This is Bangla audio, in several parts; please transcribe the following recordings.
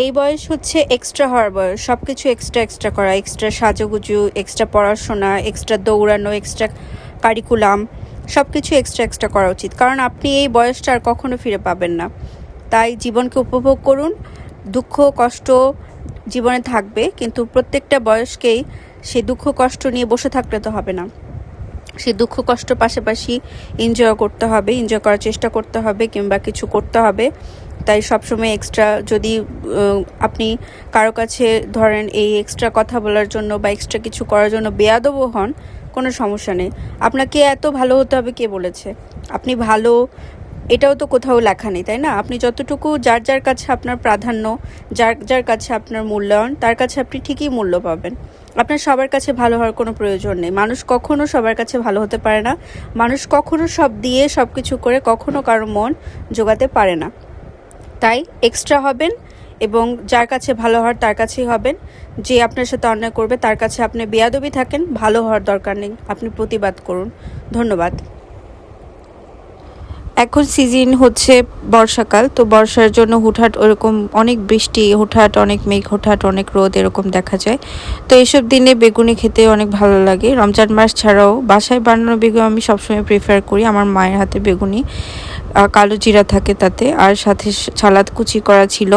এই বয়স হচ্ছে এক্সট্রা হওয়ার বয়স। সব কিছু এক্সট্রা করা, এক্সট্রা সাজুগুজু, এক্সট্রা পড়াশোনা, এক্সট্রা দৌড়ানো, এক্সট্রা কারিকুলাম, সব কিছু এক্সট্রা করা উচিত। কারণ আপনি এই বয়সটা আর কখনো ফিরে পাবেন না। তাই জীবনকে উপভোগ করুন। দুঃখ কষ্ট জীবনে থাকবে, কিন্তু প্রত্যেকটা বয়সকেই সেই দুঃখ কষ্ট নিয়ে বসে থাকলে তো হবে না। সেই দুঃখ কষ্ট পাশাপাশি এনজয় করতে হবে, এনজয় করার চেষ্টা করতে হবে, কিংবা কিছু করতে হবে। তাই সবসময় এক্সট্রা যদি আপনি কারো কাছে ধরেন এই এক্সট্রা কথা বলার জন্য বা এক্সট্রা কিছু করার জন্য বেয়াদবও হন, কোনো সমস্যা নেই। আপনাকে এত ভালো হতে হবে কে বলেছে? আপনি ভালো এটাও তো কোথাও লেখা নেই, তাই না? আপনি যতটুকু যার কাছে আপনার প্রাধান্য, যার কাছে আপনার মূল্যায়ন, তার কাছে আপনি ঠিকই মূল্য পাবেন। আপনার সবার কাছে ভালো হওয়ার কোনো প্রয়োজন নেই। মানুষ কখনো সবার কাছে ভালো হতে পারে না। মানুষ কখনো সব দিয়ে সব কিছু করে কখনো কারো মন জোগাতে পারে না। তাই এক্সট্রা হবেন এবং যার কাছে ভালো হওয়ার তার কাছেই হবেন। যে আপনার সাথে অন্যায় করবে তার কাছে আপনি বেয়াদবি থাকেন, ভালো হওয়ার দরকার নেই, আপনি প্রতিবাদ করুন। ধন্যবাদ। এখন সিজন হচ্ছে বর্ষাকাল, তো বর্ষার জন্য হুটহাট ওরকম অনেক বৃষ্টি, হুটহাট অনেক মেঘ, হুটহাট অনেক রোদ এরকম দেখা যায়। তো এইসব দিনে বেগুনি খেতে অনেক ভালো লাগে। রমজান মাস ছাড়াও বাসায় বানানো বেগুন আমি সবসময় প্রেফার করি। আমার মায়ের হাতে বেগুনি, কালো জিরা থাকে তাতে, আর সাথে সালাদ কুচি করা ছিল।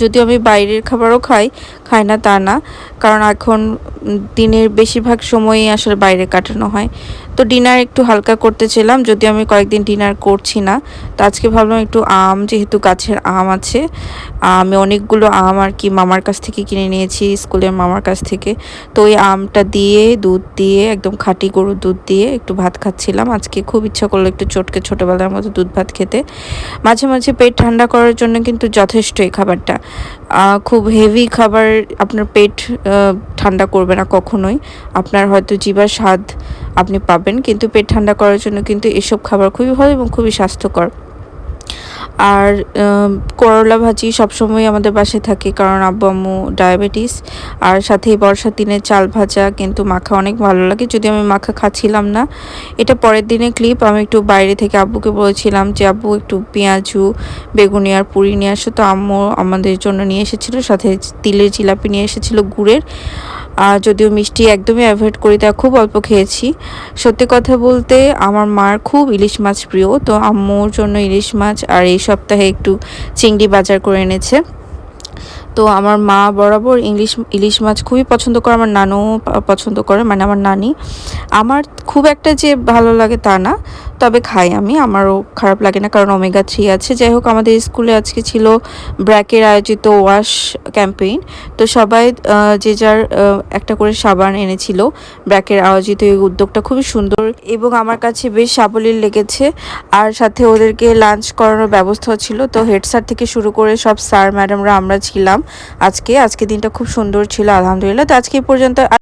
যদিও আমি বাইরের খাবারও খাই না তা না, কারণ এখন দিনের বেশিরভাগ সময়ই আসলে বাইরে কাটানো হয়। তো ডিনার একটু হালকা করতেছিলাম, যদিও আমি কয়েকদিন ডিনার করছি না। তো আজকে ভাবলাম একটু আম, যেহেতু গাছের আম আছে, আমি অনেকগুলো আম আর কি মামার কাছ থেকে কিনে নিয়েছি, স্কুলের মামার কাছ থেকে। তো ওই আমটা দিয়ে দুধ দিয়ে, একদম খাঁটি গরুর দুধ দিয়ে একটু ভাত খাচ্ছিলাম। আজকে খুব ইচ্ছা করলো একটু চটকে ছোটোবেলার মতো দুধ ভাত খেতে। মাঝে মাঝে পেট ঠান্ডা করার জন্য কিন্তু যথেষ্ট এই খাবারটা। খুব হেভি খাবার আপনার পেট ঠান্ডা করবে না কখনোই। আপনার হয়তো জিহ্বার স্বাদ আপনি পাবেন, কিন্তু পেট ঠান্ডা করার জন্য কিন্তু এসব খাবার খুবই ভালো এবং খুবই স্বাস্থ্যকর। আর করলা ভাজি সবসময় আমাদের বাসায় থাকে, কারণ আব্বু আম্মু ডায়াবেটিস। আর সাথে বর্ষার দিনে চাল ভাজা কিন্তু মাখা অনেক ভালো লাগে, যদি আমি মাখা খাচ্ছিলাম না। এটা পরের দিনের ক্লিপ। আমি একটু বাইরে থেকে আব্বুকে বলেছিলাম যে আব্বু একটু পেঁয়াজু, বেগুনি আর পুরি নিয়ে আসো। তো আম্মু আমাদের জন্য নিয়ে এসেছিলো, সাথে তিলের জিলাপি নিয়ে এসেছিলো গুড়ের। যদিও মিষ্টি একদমই অ্যাভয়েড করি, তা খুব অল্প খেয়েছি। সত্যি কথা বলতে আমার মার খুব ইলিশ মাছ প্রিয়, তো আম্মুর জন্য ইলিশ মাছ আর এই সপ্তাহে একটু চিংড়ি বাজার করে এনেছে। তো আমার মা বরাবর ইলিশ মাছ খুবই পছন্দ করে, আমার নানু পছন্দ করে, মানে আমার নানি। আমার খুব একটা যে ভালো লাগে তা না, তবে খাই আমি, আমারও খারাপ লাগে না, কারণ ওমেগা 3 আছে। যাই হোক, আমাদের স্কুলে আজকে ছিল ব্র্যাকের আয়োজিত ওয়াশ ক্যাম্পেইন। তো সবাই যে যার একটা করে সাবান এনেছিল। ব্র্যাকের আয়োজিত এই উদ্যোগটা খুবই সুন্দর এবং আমার কাছে বেশ সাবলীল লেগেছে। আর সাথে ওদেরকে লাঞ্চ করানোর ব্যবস্থা ছিল। তো হেড স্যার থেকে শুরু করে সব স্যার ম্যাডামরা আমরা ছিলাম আজকে দিনটা খুব সুন্দর ছিল, আলহামদুলিল্লাহ। তো আজকে পর্যন্ত।